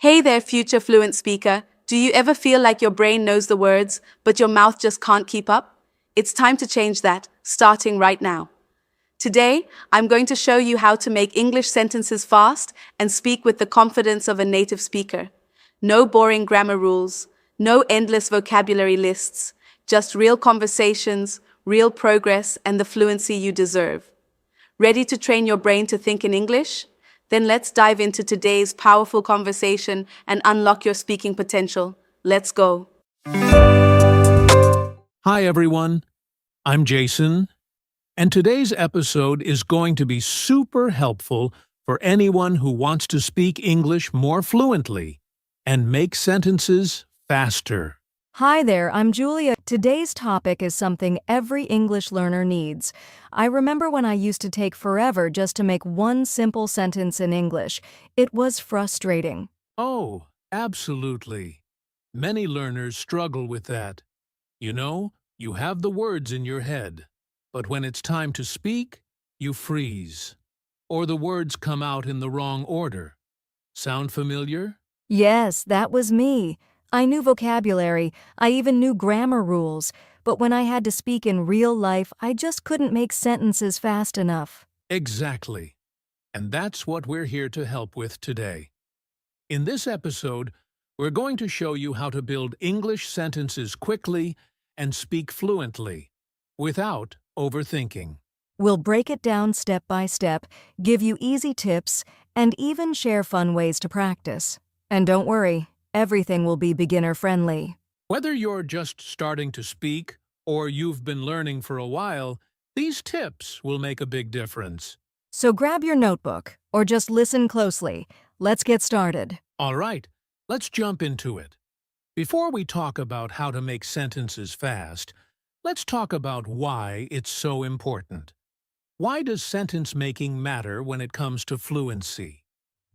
Hey there, future fluent speaker. Do you ever feel like your brain knows the words, but your mouth just can't keep up? It's time to change that, starting right now. Today, I'm going to show you how to make English sentences fast and speak with the confidence of a native speaker. No boring grammar rules, no endless vocabulary lists, just real conversations, real progress, and the fluency you deserve. Ready to train your brain to think in English? Then let's dive into today's powerful conversation and unlock your speaking potential. Let's go. Hi everyone, I'm Jason, and today's episode is going to be super helpful for anyone who wants to speak English more fluently and make sentences faster. Hi there, I'm Julia. Today's topic is something every English learner needs. I remember when I used to take forever just to make one simple sentence in English. It was frustrating. Oh, absolutely. Many learners struggle with that. You have the words in your head, but when it's time to speak, you freeze. Or the words come out in the wrong order. Sound familiar? Yes, that was me. I knew vocabulary, I even knew grammar rules, but when I had to speak in real life, I just couldn't make sentences fast enough. Exactly. And that's what we're here to help with today. In this episode, we're going to show you how to build English sentences quickly and speak fluently, without overthinking. We'll break it down step by step, give you easy tips, and even share fun ways to practice. And don't worry, everything will be beginner-friendly. Whether you're just starting to speak or you've been learning for a while, these tips will make a big difference. So grab your notebook, or just listen closely. Let's get started. All right, let's jump into it. Before we talk about how to make sentences fast, let's talk about why it's so important. Why does sentence making matter when it comes to fluency?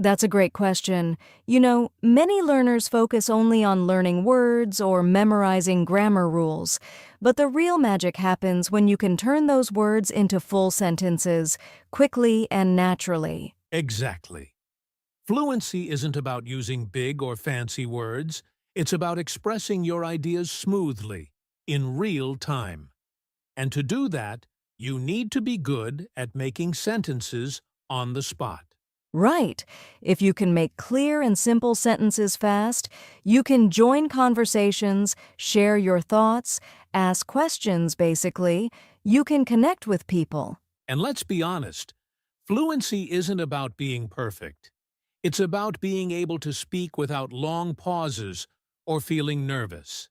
That's a great question. Many learners focus only on learning words or memorizing grammar rules, but the real magic happens when you can turn those words into full sentences, quickly and naturally. Exactly. Fluency isn't about using big or fancy words. It's about expressing your ideas smoothly, in real time. And to do that, you need to be good at making sentences on the spot. Right. If you can make clear and simple sentences fast, you can join conversations, share your thoughts, ask questions, basically. You can connect with people. And let's be honest, fluency isn't about being perfect. It's about being able to speak without long pauses or feeling nervous.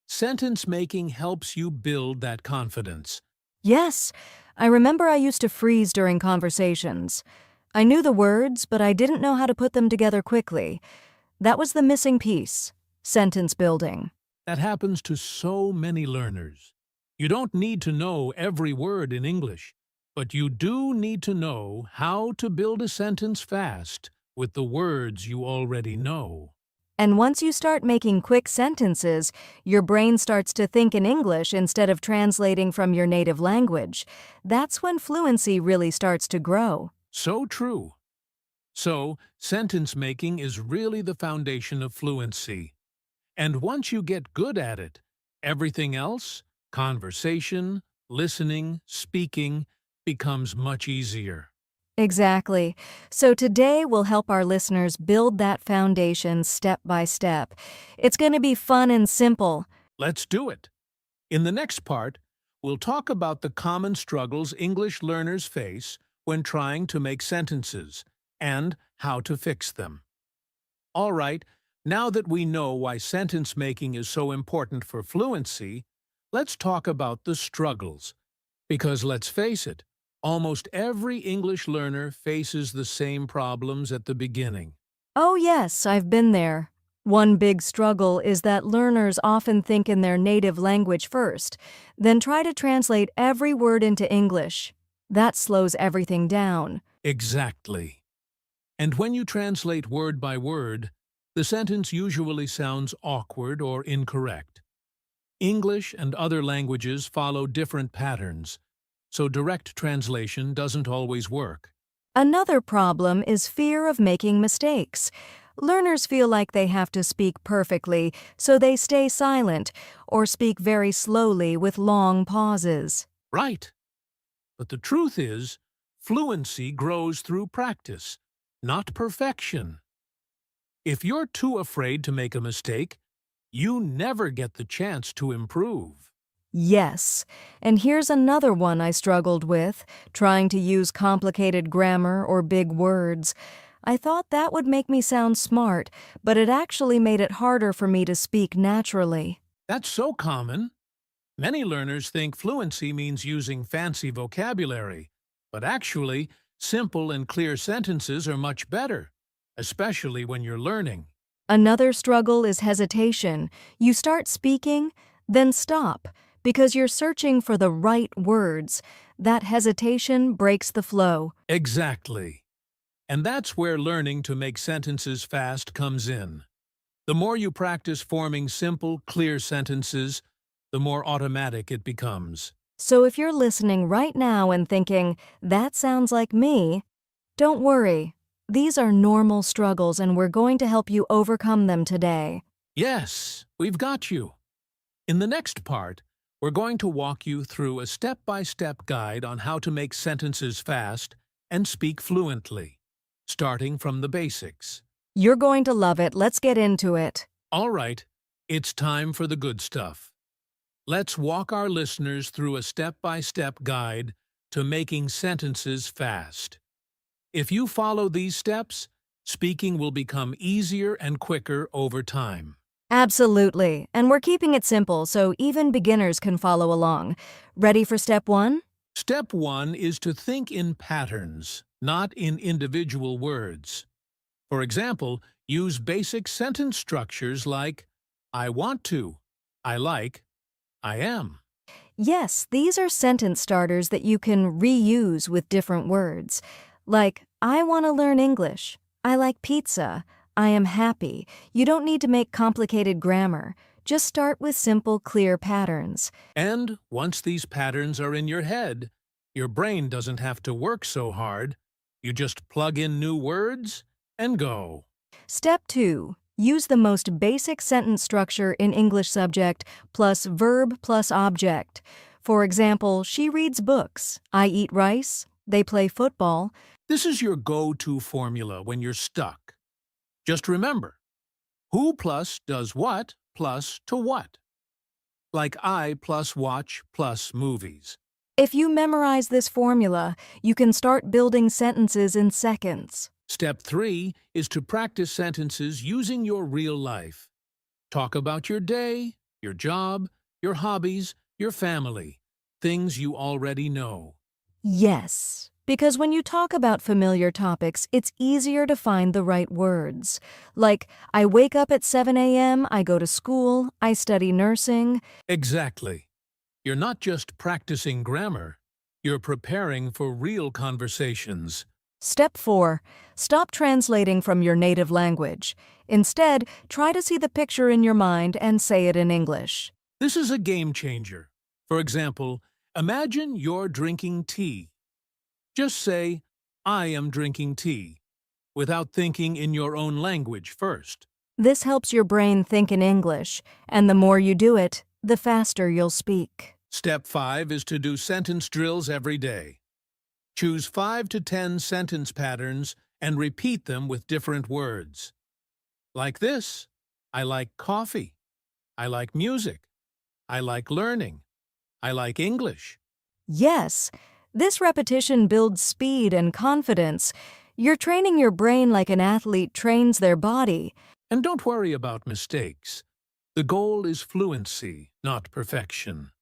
Sentence making helps you build that confidence. Yes, I remember I used to freeze during conversations. I knew the words, but I didn't know how to put them together quickly. That was the missing piece, sentence building. That happens to so many learners. You don't need to know every word in English, but you do need to know how to build a sentence fast with the words you already know. And once you start making quick sentences, your brain starts to think in English instead of translating from your native language. That's when fluency really starts to grow. So true. So, sentence making is really the foundation of fluency. And once you get good at it, everything else, conversation, listening, speaking, becomes much easier. Exactly. So today we'll help our listeners build that foundation step by step. It's going to be fun and simple. Let's do it. In the next part, we'll talk about the common struggles English learners face when trying to make sentences and how to fix them. All right, now that we know why sentence making is so important for fluency, let's talk about the struggles. Because let's face it, almost every English learner faces the same problems at the beginning. Oh yes, I've been there. One big struggle is that learners often think in their native language first, then try to translate every word into English. That slows everything down. Exactly. And when you translate word by word, the sentence usually sounds awkward or incorrect. English and other languages follow different patterns, so direct translation doesn't always work. Another problem is fear of making mistakes. Learners feel like they have to speak perfectly, so they stay silent or speak very slowly with long pauses. Right. But the truth is, fluency grows through practice, not perfection. If you're too afraid to make a mistake, you never get the chance to improve. Yes, and here's another one I struggled with, trying to use complicated grammar or big words. I thought that would make me sound smart, but it actually made it harder for me to speak naturally. That's so common. Many learners think fluency means using fancy vocabulary, but actually, simple and clear sentences are much better, especially when you're learning. Another struggle is hesitation. You start speaking, then stop, because you're searching for the right words. That hesitation breaks the flow. Exactly. And that's where learning to make sentences fast comes in. The more you practice forming simple, clear sentences, the more automatic it becomes. So if you're listening right now and thinking, that sounds like me, don't worry. These are normal struggles and we're going to help you overcome them today. Yes, we've got you. In the next part, we're going to walk you through a step-by-step guide on how to make sentences fast and speak fluently, starting from the basics. You're going to love it. Let's get into it. All right, it's time for the good stuff. Let's walk our listeners through a step-by-step guide to making sentences fast. If you follow these steps, speaking will become easier and quicker over time. Absolutely. And we're keeping it simple so even beginners can follow along. Ready for step 1? Step 1 is to think in patterns, not in individual words. For example, use basic sentence structures like I want to, I like, I am. Yes, these are sentence starters that you can reuse with different words. Like, I want to learn English. I like pizza. I am happy. You don't need to make complicated grammar. Just start with simple, clear patterns. And once these patterns are in your head, your brain doesn't have to work so hard. You just plug in new words and go. Step 2. Use the most basic sentence structure in English subject plus verb plus object. For example, she reads books. I eat rice. They play football. This is your go-to formula when you're stuck. Just remember, who plus does what plus to what. Like I plus watch plus movies. If you memorize this formula, you can start building sentences in seconds. Step 3 is to practice sentences using your real life. Talk about your day, your job, your hobbies, your family, things you already know. Yes, because when you talk about familiar topics, it's easier to find the right words. Like, I wake up at 7 a.m., I go to school, I study nursing. Exactly. You're not just practicing grammar, you're preparing for real conversations. Step 4. Stop translating from your native language. Instead, try to see the picture in your mind and say it in English. This is a game changer. For example, imagine you're drinking tea. Just say, I am drinking tea, without thinking in your own language first. This helps your brain think in English, and the more you do it, the faster you'll speak. Step 5 is to do sentence drills every day. Choose 5 to 10 sentence patterns and repeat them with different words. Like this, I like coffee. I like music. I like learning. I like English. Yes, this repetition builds speed and confidence. You're training your brain like an athlete trains their body. And don't worry about mistakes. The goal is fluency, not perfection.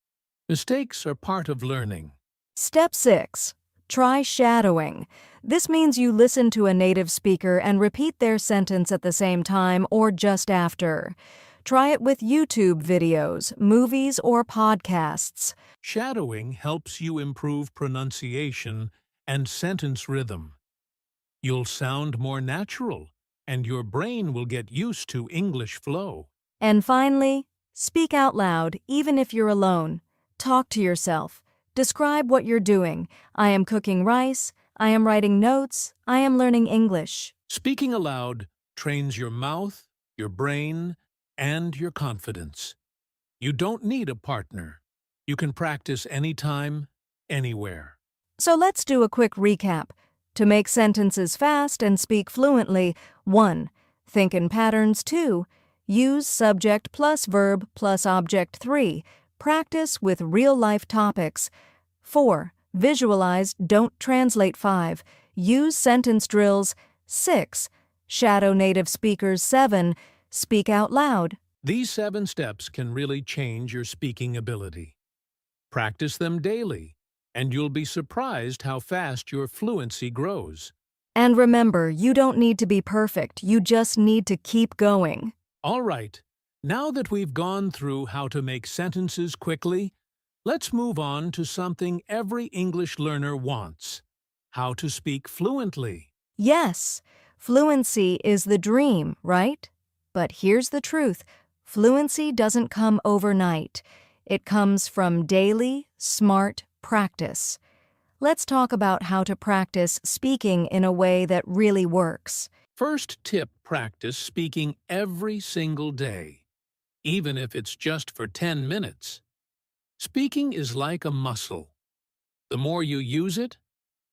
Mistakes are part of learning. Step 6. Try shadowing. This means you listen to a native speaker and repeat their sentence at the same time or just after. Try it with YouTube videos, movies, or podcasts. Shadowing helps you improve pronunciation and sentence rhythm. You'll sound more natural, and your brain will get used to English flow. And finally, speak out loud, even if you're alone. Talk to yourself. Describe what you're doing. I am cooking rice. I am writing notes. I am learning English. Speaking aloud trains your mouth, your brain, and your confidence. You don't need a partner. You can practice anytime, anywhere. So let's do a quick recap. To make sentences fast and speak fluently, 1. Think in patterns. 2. Use subject plus verb plus object. 3. Practice with real-life topics. 4. Visualize, don't translate. 5. Use sentence drills. 6. Shadow native speakers. 7. Speak out loud. These 7 steps can really change your speaking ability. Practice them daily, and you'll be surprised how fast your fluency grows. And remember, you don't need to be perfect, you just need to keep going. All right, now that we've gone through how to make sentences quickly, let's move on to something every English learner wants: how to speak fluently. Yes, fluency is the dream, right? But here's the truth. Fluency doesn't come overnight. It comes from daily, smart practice. Let's talk about how to practice speaking in a way that really works. First tip: practice speaking every single day, even if it's just for 10 minutes. Speaking is like a muscle. The more you use it,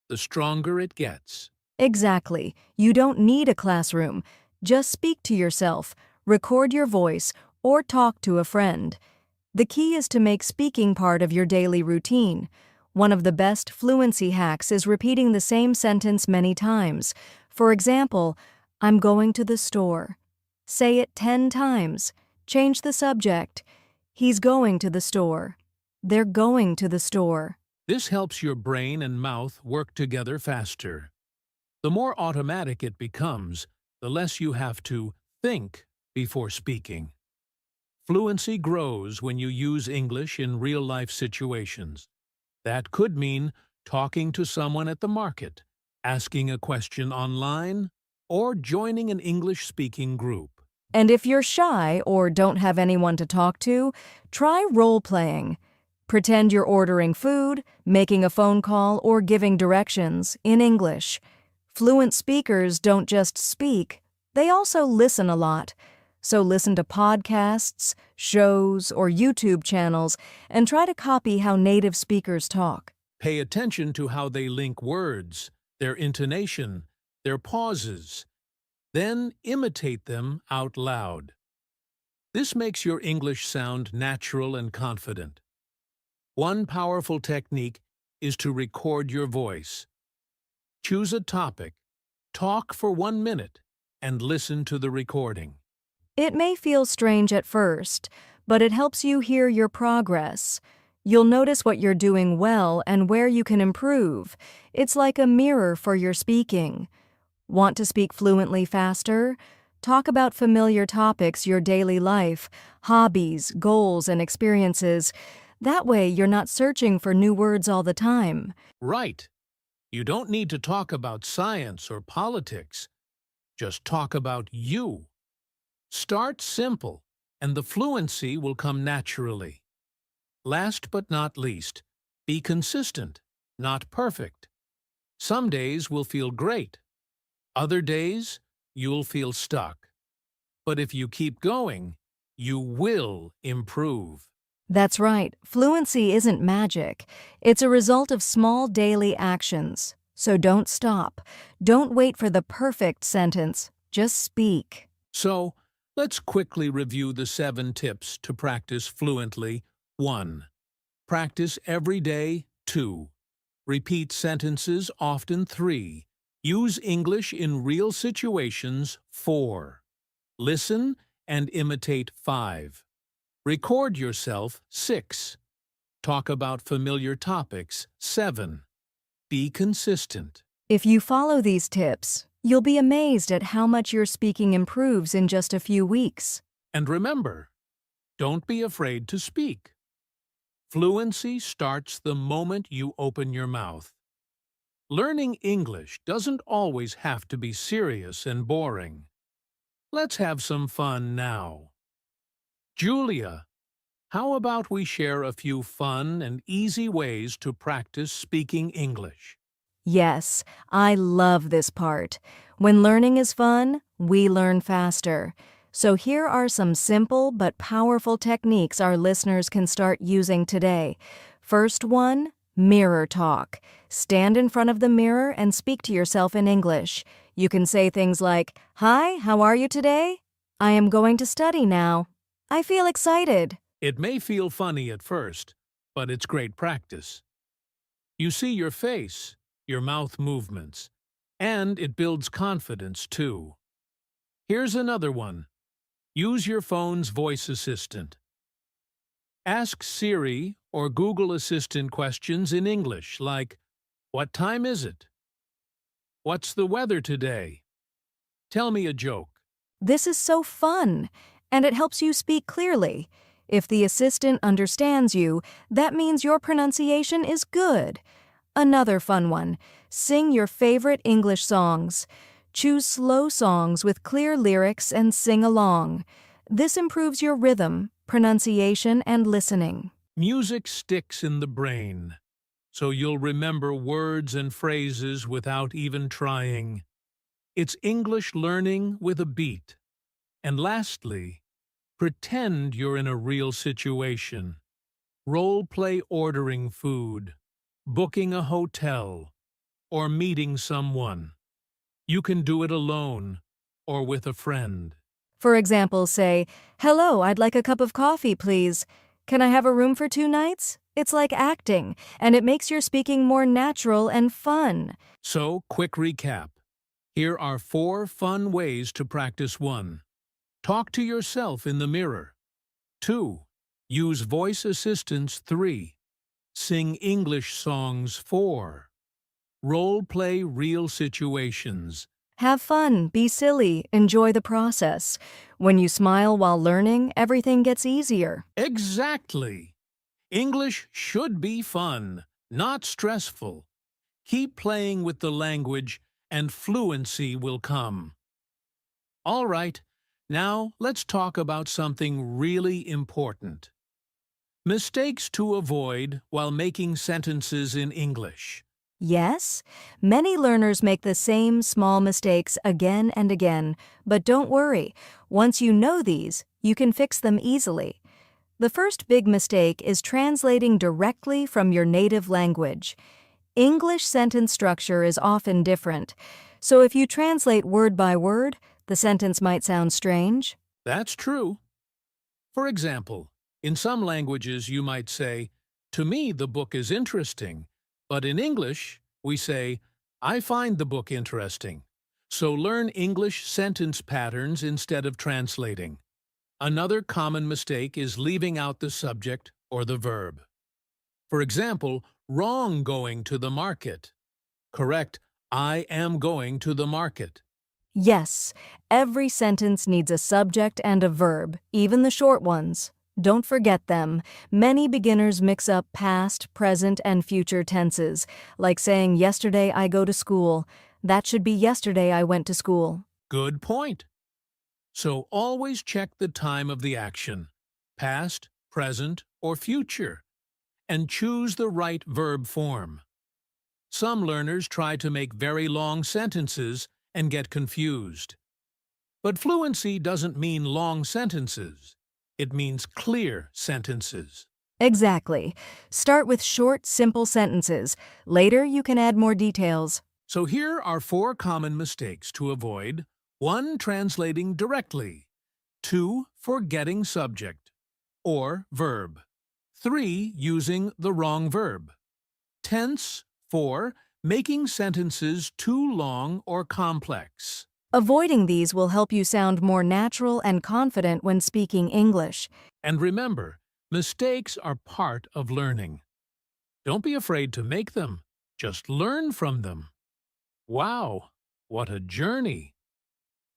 the stronger it gets. Exactly. You don't need a classroom. Just speak to yourself, record your voice, or talk to a friend. The key is to make speaking part of your daily routine. One of the best fluency hacks is repeating the same sentence many times. For example, I'm going to the store. Say it 10 times. Change the subject. He's going to the store. They're going to the store. This helps your brain and mouth work together faster. The more automatic it becomes, the less you have to think before speaking. Fluency grows when you use English in real-life situations. That could mean talking to someone at the market, asking a question online, or joining an English-speaking group. And if you're shy or don't have anyone to talk to, try role-playing. Pretend you're ordering food, making a phone call, or giving directions in English. Fluent speakers don't just speak, they also listen a lot. So listen to podcasts, shows, or YouTube channels and try to copy how native speakers talk. Pay attention to how they link words, their intonation, their pauses. Then imitate them out loud. This makes your English sound natural and confident. One powerful technique is to record your voice. Choose a topic, talk for 1 minute, and listen to the recording. It may feel strange at first, but it helps you hear your progress. You'll notice what you're doing well and where you can improve. It's like a mirror for your speaking. Want to speak fluently faster? Talk about familiar topics, your daily life, hobbies, goals, and experiences. That way, you're not searching for new words all the time. Right. You don't need to talk about science or politics. Just talk about you. Start simple, and the fluency will come naturally. Last but not least, be consistent, not perfect. Some days will feel great. Other days, you'll feel stuck. But if you keep going, you will improve. That's right. Fluency isn't magic. It's a result of small daily actions. So don't stop. Don't wait for the perfect sentence. Just speak. So, let's quickly review the 7 tips to practice fluently. 1. Practice every day. 2. Repeat sentences often. 3. Use English in real situations. 4. Listen and imitate. 5. Record yourself. 6. Talk about familiar topics. 7. Be consistent. If you follow these tips, you'll be amazed at how much your speaking improves in just a few weeks. And remember, don't be afraid to speak. Fluency starts the moment you open your mouth. Learning English doesn't always have to be serious and boring. Let's have some fun now. Julia, how about we share a few fun and easy ways to practice speaking English? Yes, I love this part. When learning is fun, we learn faster. So here are some simple but powerful techniques our listeners can start using today. First one, mirror talk. Stand in front of the mirror and speak to yourself in English. You can say things like, "Hi, how are you today? I am going to study now. I feel excited." It may feel funny at first, but it's great practice. You see your face, your mouth movements, and it builds confidence too. Here's another one. Use your phone's voice assistant. Ask Siri or Google Assistant questions in English like, "What time is it? What's the weather today? Tell me a joke." This is so fun, and it helps you speak clearly. If the assistant understands you, that means your pronunciation is good. Another fun one, sing your favorite English songs. Choose slow songs with clear lyrics and sing along. This improves your rhythm, pronunciation, and listening. Music sticks in the brain, so you'll remember words and phrases without even trying. It's English learning with a beat. And lastly, pretend you're in a real situation. Role-play ordering food, booking a hotel, or meeting someone. You can do it alone or with a friend. For example, say, "Hello, I'd like a cup of coffee, please. Can I have a room for 2 nights?" It's like acting, and it makes your speaking more natural and fun. So, quick recap. Here are 4 fun ways to practice. 1. Talk to yourself in the mirror. 2. Use voice assistants. 3. Sing English songs. 4. Role-play real situations. Have fun, be silly, enjoy the process. When you smile while learning, everything gets easier. Exactly! English should be fun, not stressful. Keep playing with the language and fluency will come. All right, now let's talk about something really important. Mistakes to avoid while making sentences in English. Yes, many learners make the same small mistakes again and again, but don't worry. Once you know these, you can fix them easily. The first big mistake is translating directly from your native language. English sentence structure is often different, so if you translate word by word, the sentence might sound strange. That's true. For example, in some languages you might say, "To me the book is interesting," but in English we say, "I find the book interesting." So learn English sentence patterns instead of translating. Another common mistake is leaving out the subject or the verb. For example, wrong going to the market. Correct, I am going to the market. Yes, every sentence needs a subject and a verb, even the short ones. Don't forget them. Many beginners mix up past, present, and future tenses, like saying, "Yesterday I go to school." That should be "Yesterday I went to school." Good point. So always check the time of the action, past, present, or future, and choose the right verb form. Some learners try to make very long sentences and get confused. But fluency doesn't mean long sentences. It means clear sentences. Exactly. Start with short, simple sentences. Later, you can add more details. So here are 4 common mistakes to avoid. 1. Translating directly. 2. Forgetting subject or verb. 3. Using the wrong verb. Tense. 4. Making sentences too long or complex. Avoiding these will help you sound more natural and confident when speaking English. And remember, mistakes are part of learning. Don't be afraid to make them. Just learn from them. Wow, what a journey!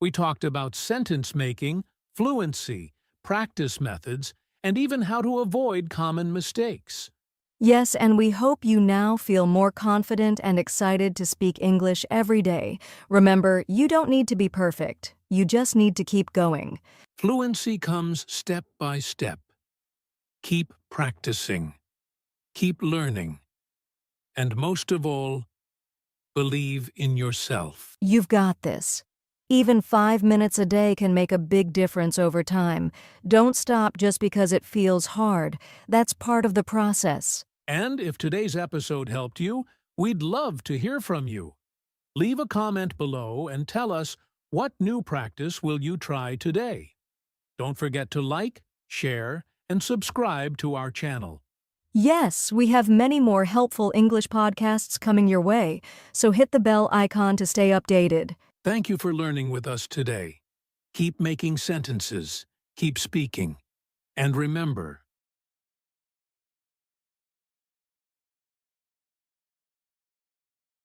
We talked about sentence making, fluency, practice methods, and even how to avoid common mistakes. Yes, and we hope you now feel more confident and excited to speak English every day. Remember, you don't need to be perfect. You just need to keep going. Fluency comes step by step. Keep practicing. Keep learning. And most of all, Believe in yourself. You've got this. Even 5 minutes a day can make a big difference over time. Don't stop just because it feels hard. That's part of the process. And if today's episode helped you, we'd love to hear from you. Leave a comment below and tell us what new practice will you try today. Don't forget to like, share, and subscribe to our channel. Yes, we have many more helpful English podcasts coming your way, so hit the bell icon to stay updated. Thank you for learning with us today. Keep making sentences, keep speaking, and remember,